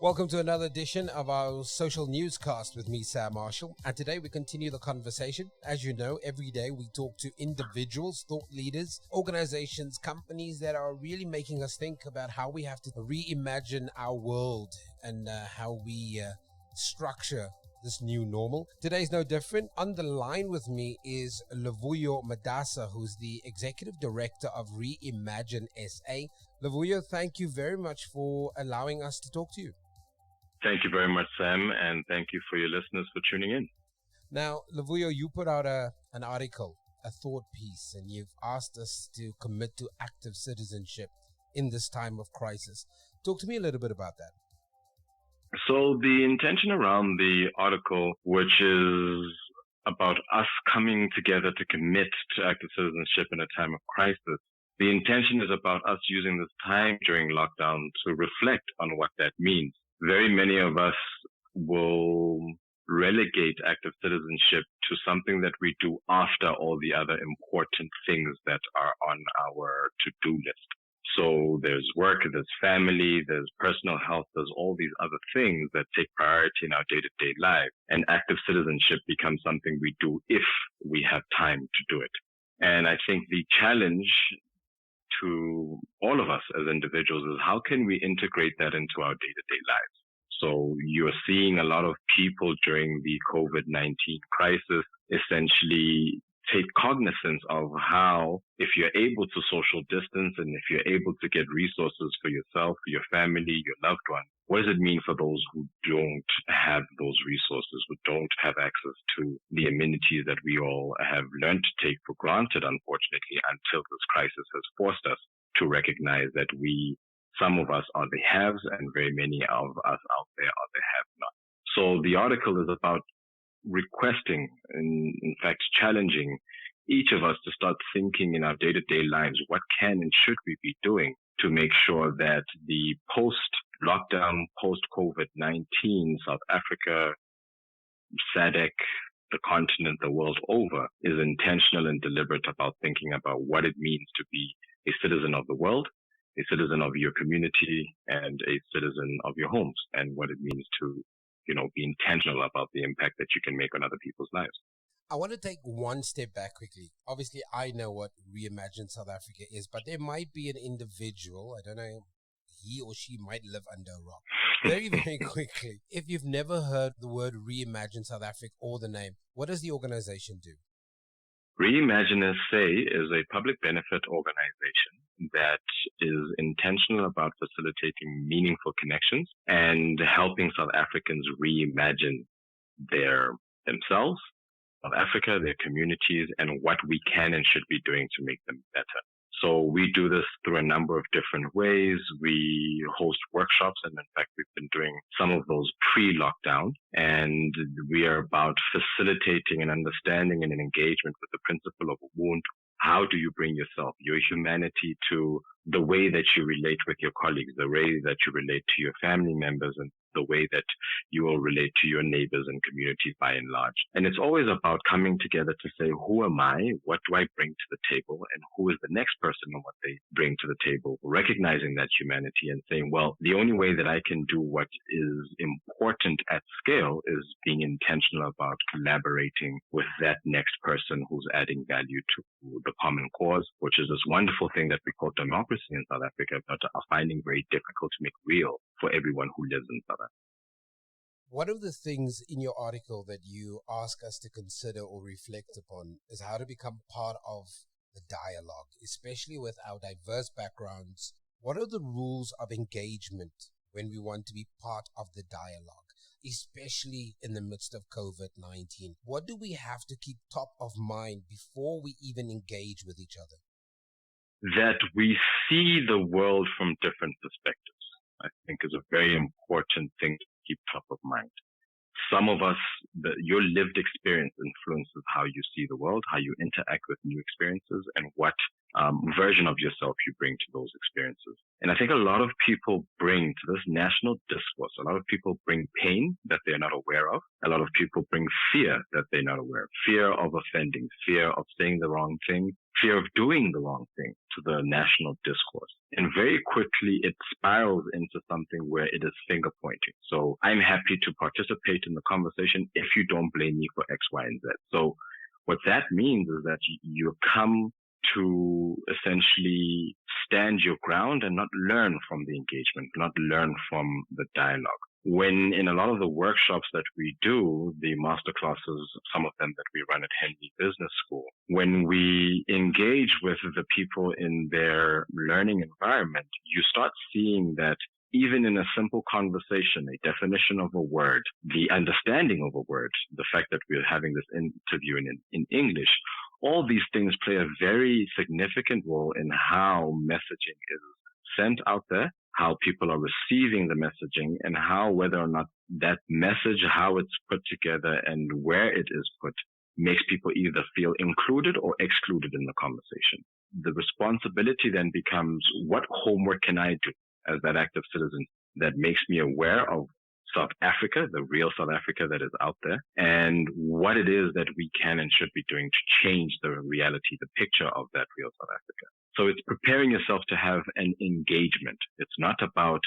Welcome to another edition of our social newscast with me, Sam Marshall. And today we continue the conversation. As you know, every day we talk to individuals, thought leaders, organizations, companies that are really making us think about how we have to reimagine our world and how we structure this new normal. Today's no different. On the line with me is Luvuyo Madasa, who's the Executive Director of Reimagined SA. Luvuyo, thank you very much for allowing us to talk to you. Thank you very much, Sam, and thank you for your listeners for tuning in. Now, Luvuyo, you put out an article, a thought piece, and you've asked us to commit to active citizenship in this time of crisis. Talk to me a little bit about that. So the intention around the article, which is about us coming together to commit to active citizenship in a time of crisis, the intention is about us using this time during lockdown to reflect on what that means. Very many of us will relegate active citizenship to something that we do after all the other important things that are on our to-do list. So there's work, there's family, there's personal health, there's all these other things that take priority in our day-to-day life. And active citizenship becomes something we do if we have time to do it. And I think the challenge to all of us as individuals is how can we integrate that into our day-to-day lives? So you're seeing a lot of people during the COVID-19 crisis essentially take cognizance of how, if you're able to social distance and if you're able to get resources for yourself, for your family, your loved one, what does it mean for those who don't have those resources, who don't have access to the amenities that we all have learned to take for granted, unfortunately, until this crisis has forced us to recognize that some of us are the haves and very many of us out there are the have-not. So the article is about requesting, in fact, challenging each of us to start thinking in our day-to-day lives, what can and should we be doing to make sure that the post-lockdown, post-COVID-19 South Africa, SADC, the continent, the world over, is intentional and deliberate about thinking about what it means to be a citizen of the world, a citizen of your community, and a citizen of your homes, and what it means to be intentional about the impact that you can make on other people's lives. I want to take one step back quickly. Obviously, I know what Reimagined South Africa is, but there might be an individual, I don't know, he or she might live under a rock. Very, very quickly, if you've never heard the word Reimagined South Africa or the name, what does the organization do? Reimagined SA is a public benefit organization that is intentional about facilitating meaningful connections and helping South Africans reimagine themselves, South Africa, their communities, and what we can and should be doing to make them better. So we do this through a number of different ways. We host workshops, and in fact, we've been doing some of those pre-lockdown, and we are about facilitating an understanding and an engagement with the principle of Ubuntu. How do you bring yourself, your humanity, to the way that you relate with your colleagues, the way that you relate to your family members, and the way that you will relate to your neighbors and communities by and large. And it's always about coming together to say, who am I? What do I bring to the table? And who is the next person and what they bring to the table? Recognizing that humanity and saying, well, the only way that I can do what is important at scale is being intentional about collaborating with that next person who's adding value to the common cause, which is this wonderful thing that we call democracy in South Africa, but are finding very difficult to make real for everyone who lives in South Africa. One of the things in your article that you ask us to consider or reflect upon is how to become part of the dialogue, especially with our diverse backgrounds. What are the rules of engagement when we want to be part of the dialogue, especially in the midst of COVID-19? What do we have to keep top of mind before we even engage with each other? That we see the world from different perspectives, I think, is a very important thing to keep top of mind. Some of us, your lived experience influences how you see the world, how you interact with new experiences, and what version of yourself you bring to those experiences. And I think a lot of people bring to this national discourse, a lot of people bring pain that they're not aware of. A lot of people bring fear that they're not aware of. Fear of offending, fear of saying the wrong thing, fear of doing the wrong thing to the national discourse. And very quickly it spirals into something where it is finger pointing. So I'm happy to participate in the conversation if you don't blame me for X, Y, and Z. So what that means is that you come to essentially stand your ground and not learn from the engagement, not learn from the dialogue. When in a lot of the workshops that we do, the masterclasses, some of them that we run at Henley Business School, when we engage with the people in their learning environment, you start seeing that even in a simple conversation, a definition of a word, the understanding of a word, the fact that we're having this interview in English, all these things play a very significant role in how messaging is sent out there, how people are receiving the messaging, and how whether or not that message, how it's put together and where it is put, makes people either feel included or excluded in the conversation. The responsibility then becomes, what homework can I do as that active citizen that makes me aware of South Africa, the real South Africa that is out there, and what it is that we can and should be doing to change the reality, the picture of that real South Africa. So it's preparing yourself to have an engagement. It's not about,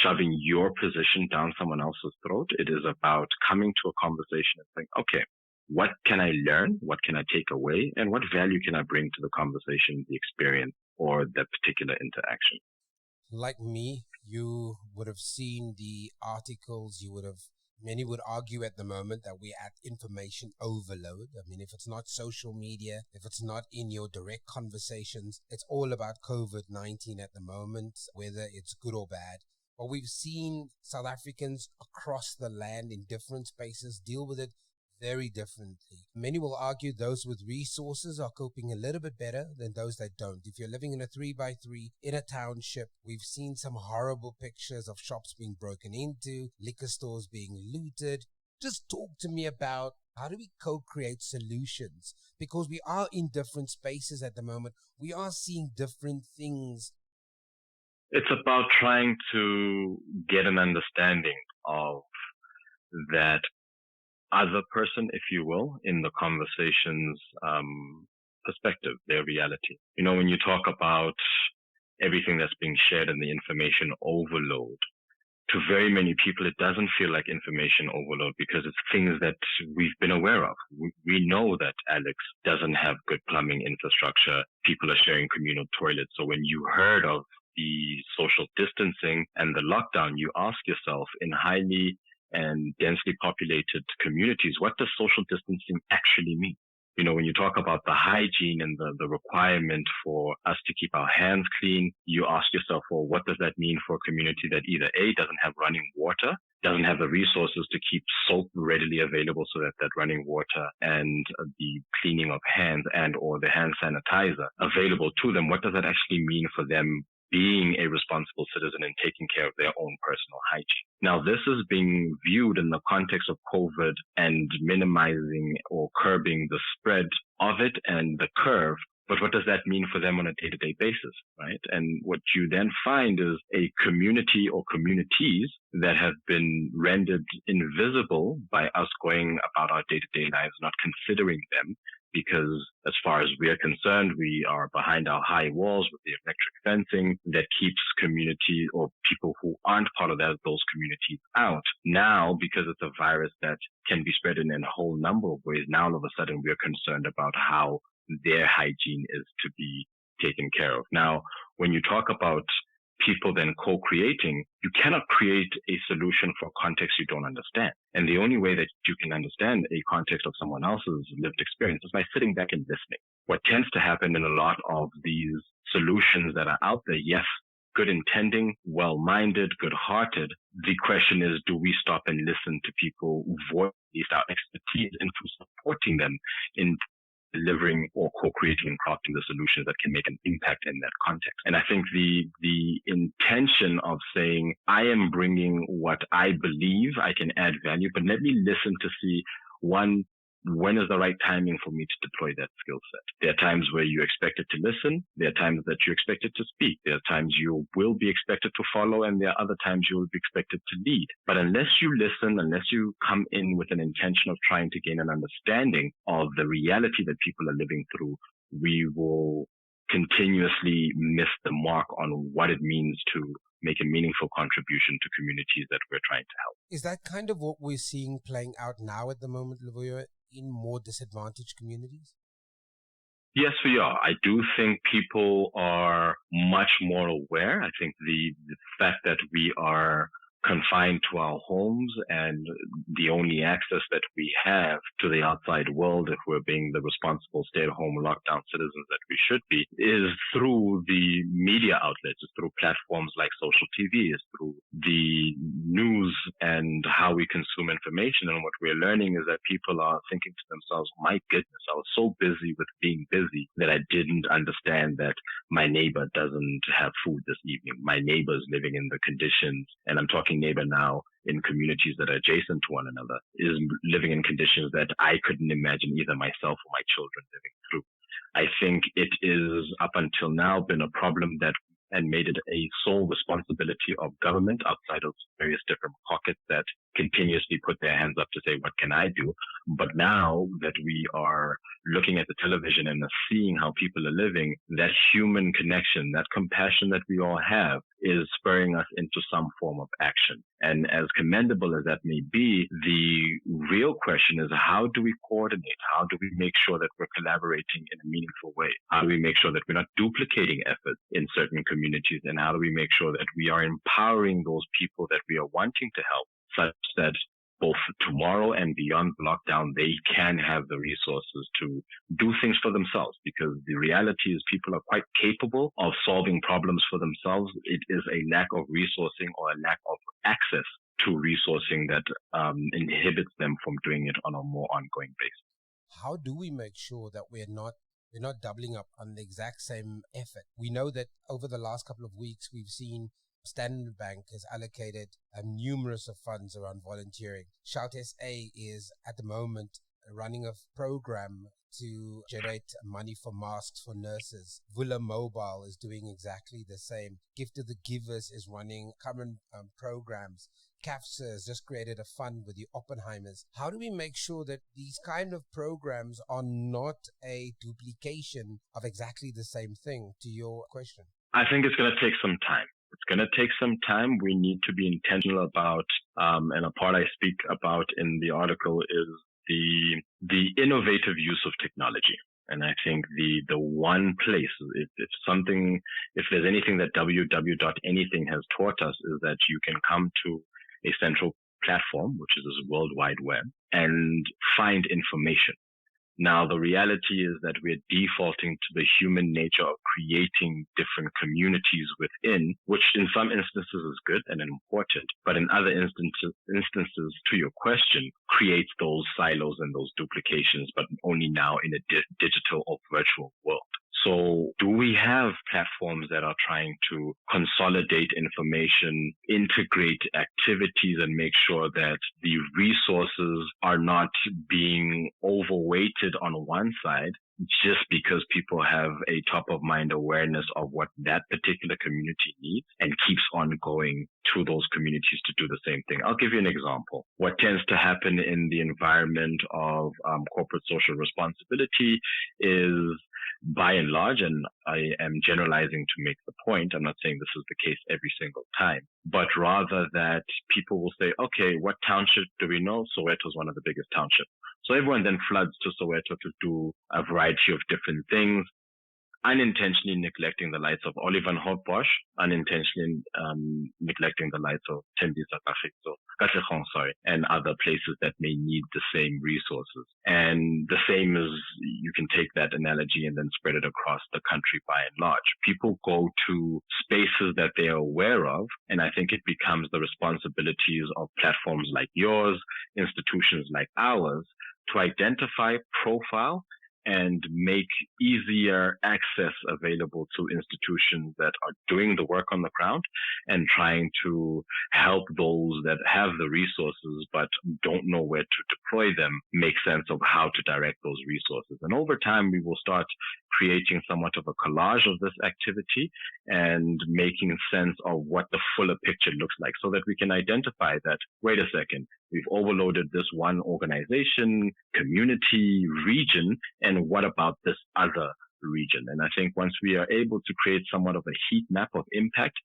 shoving your position down someone else's throat. It is about coming to a conversation and saying, okay, what can I learn? What can I take away? And what value can I bring to the conversation, the experience, or that particular interaction? Like me, you would have seen the articles, many would argue at the moment that we're at information overload. I mean, if it's not social media, if it's not in your direct conversations, it's all about COVID-19 at the moment, whether it's good or bad. But we've seen South Africans across the land in different spaces deal with it very differently. Many will argue those with resources are coping a little bit better than those that don't. If you're living in a 3x3 in a township, we've seen some horrible pictures of shops being broken into, liquor stores being looted. Just talk to me about how do we co-create solutions? Because we are in different spaces at the moment. We are seeing different things. It's about trying to get an understanding of that other person, if you will, in the conversation's perspective, their reality. When you talk about everything that's being shared and the information overload, to very many people, it doesn't feel like information overload because it's things that we've been aware of. We know that Alex doesn't have good plumbing infrastructure. People are sharing communal toilets. So when you heard of the social distancing and the lockdown, you ask yourself, in highly and densely populated communities, what does social distancing actually mean? When you talk about the hygiene and the requirement for us to keep our hands clean, you ask yourself, well, what does that mean for a community that either A, doesn't have running water, doesn't have the resources to keep soap readily available so that running water and the cleaning of hands and or the hand sanitizer available to them? What does that actually mean for them being a responsible citizen and taking care of their own personal hygiene? Now, this is being viewed in the context of COVID and minimizing or curbing the spread of it and the curve. But what does that mean for them on a day-to-day basis, right? And what you then find is a community or communities that have been rendered invisible by us going about our day-to-day lives, not considering them, because as far as we are concerned, we are behind our high walls with the electric fencing that keeps community or people who aren't part of those communities out. Now, because it's a virus that can be spread in a whole number of ways, now all of a sudden we're concerned about how their hygiene is to be taken care of. Now, when you talk about people then co-creating, you cannot create a solution for a context you don't understand. And the only way that you can understand a context of someone else's lived experience is by sitting back and listening. What tends to happen in a lot of these solutions that are out there, yes, good intending, well-minded, good-hearted. The question is, do we stop and listen to people voice our expertise and supporting them in delivering or co-creating and crafting the solutions that can make an impact in that context? And I think the intention of saying, I am bringing what I believe I can add value, but let me listen to see, one, when is the right timing for me to deploy that skill set? There are times where you're expected to listen. There are times that you're expected to speak. There are times you will be expected to follow, and there are other times you will be expected to lead. But unless you listen, unless you come in with an intention of trying to gain an understanding of the reality that people are living through, we will continuously miss the mark on what it means to make a meaningful contribution to communities that we're trying to help. Is that kind of what we're seeing playing out now at the moment, Lavoya, in more disadvantaged communities? Yes, we are. I do think people are much more aware. I think the fact that we are confined to our homes and the only access that we have to the outside world, if we're being the responsible stay-at-home lockdown citizens that we should be, is through the media outlets, it's through platforms like social TV, it's through the news and how we consume information. And what we're learning is that people are thinking to themselves, my goodness, I was so busy with being busy that I didn't understand that my neighbor doesn't have food this evening. My neighbor's living in the conditions, and I'm talking neighbor now in communities that are adjacent to one another, is living in conditions that I couldn't imagine either myself or my children living through. I think it is up until now been a problem that and made it a sole responsibility of government outside of various different pockets that continuously put their hands up to say, what can I do? But now that we are looking at the television and seeing how people are living, that human connection, that compassion that we all have is spurring us into some form of action. And as commendable as that may be, the real question is, how do we coordinate? How do we make sure that we're collaborating in a meaningful way? How do we make sure that we're not duplicating efforts in certain communities? And how do we make sure that we are empowering those people that we are wanting to help, such that both tomorrow and beyond lockdown, they can have the resources to do things for themselves? Because the reality is people are quite capable of solving problems for themselves. It is a lack of resourcing or a lack of access to resourcing that inhibits them from doing it on a more ongoing basis. How do we make sure that we're not doubling up on the exact same effort? We know that over the last couple of weeks, we've seen Standard Bank has allocated numerous of funds around volunteering. Shout SA is at the moment running a program to generate money for masks for nurses. Vula Mobile is doing exactly the same. Gift of the Givers is running current programs. CAFSA has just created a fund with the Oppenheimers. How do we make sure that these kind of programs are not a duplication of exactly the same thing, to your question? I think it's going to take some time. It's going to take some time. We need to be intentional about, and a part I speak about in the article is the innovative use of technology. And I think the one place, if there's anything that www.anything has taught us, is that you can come to a central platform, which is this World Wide Web, and find information. Now, the reality is that we're defaulting to the human nature of creating different communities within, which in some instances is good and important, but in other instances, to your question, creates those silos and those duplications, but only now in a digital or virtual world. So do we have platforms that are trying to consolidate information, integrate activities, and make sure that the resources are not being overweighted on one side just because people have a top-of-mind awareness of what that particular community needs and keeps on going to those communities to do the same thing? I'll give you an example. What tends to happen in the environment of corporate social responsibility is, by and large, and I am generalizing to make the point, I'm not saying this is the case every single time, but rather that people will say, okay, what township do we know? Soweto is one of the biggest townships. So everyone then floods to Soweto to do a variety of different things, unintentionally neglecting the lights of Oliver and Hotbosch, unintentionally neglecting the lights of Tembisa Katlehong, and other places that may need the same resources. And the same is, you can take that analogy and then spread it across the country by and large. People go to spaces that they are aware of, and I think it becomes the responsibilities of platforms like yours, institutions like ours, to identify, profile, and make easier access available to institutions that are doing the work on the ground and trying to help those that have the resources but don't know where to deploy them make sense of how to direct those resources. And over time, we will start creating somewhat of a collage of this activity and making sense of what the fuller picture looks like so that we can identify that, wait a second, we've overloaded this one organization, community, region, and what about this other region? And I think once we are able to create somewhat of a heat map of impact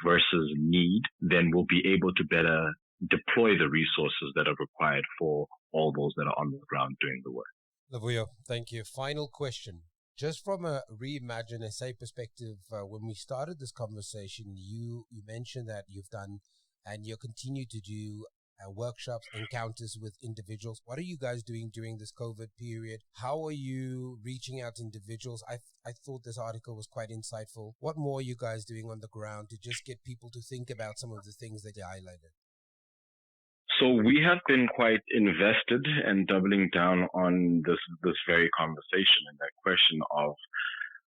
versus need, then we'll be able to better deploy the resources that are required for all those that are on the ground doing the work. Lavuyo, thank you. Final question. Just from a Reimagine SA perspective, when we started this conversation, you mentioned that you've done and you continue to do workshops, encounters with individuals. What are you guys doing during this COVID period? How are you reaching out to individuals? I thought this article was quite insightful. What more are you guys doing on the ground to just get people to think about some of the things that you highlighted? So we have been quite invested and doubling down on this very conversation and that question of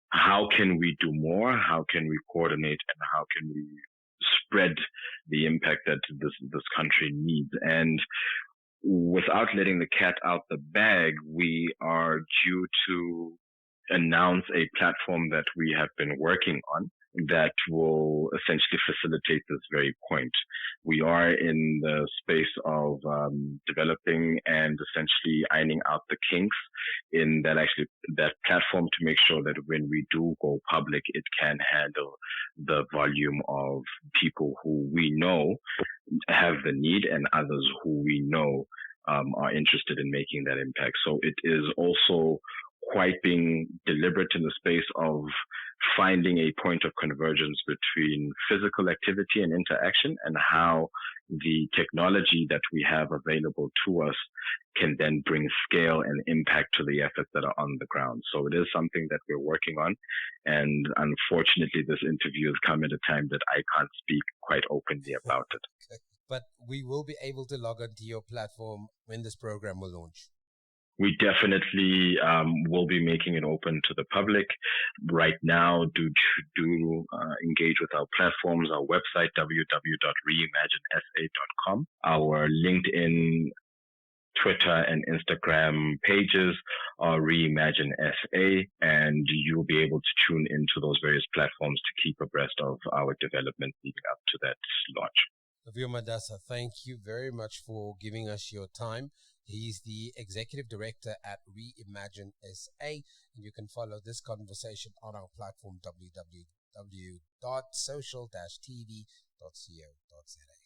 how can we do more? How can we coordinate? And how can we spread the impact that this country needs? And without letting the cat out the bag, we are due to announce a platform that we have been working on that will essentially facilitate this very point. We are in the space of developing and essentially ironing out the kinks in that platform to make sure that when we do go public, it can handle the volume of people who we know have the need and others who we know are interested in making that impact. So it is also quite being deliberate in the space of finding a point of convergence between physical activity and interaction and how the technology that we have available to us can then bring scale and impact to the efforts that are on the ground. So it is something that we're working on. And unfortunately, this interview has come at a time that I can't speak quite openly about it. Okay. But we will be able to log onto your platform when this program will launch. We definitely will be making it open to the public. Right now, do engage with our platforms, our website, www.reimaginedsa.com, our LinkedIn, Twitter, and Instagram pages are Reimagine SA, and you'll be able to tune into those various platforms to keep abreast of our development leading up to that launch. Lavuyo Madasa, thank you very much for giving us your time. He's the Executive Director at Reimagined SA, and you can follow this conversation on our platform www.social-tv.co.za.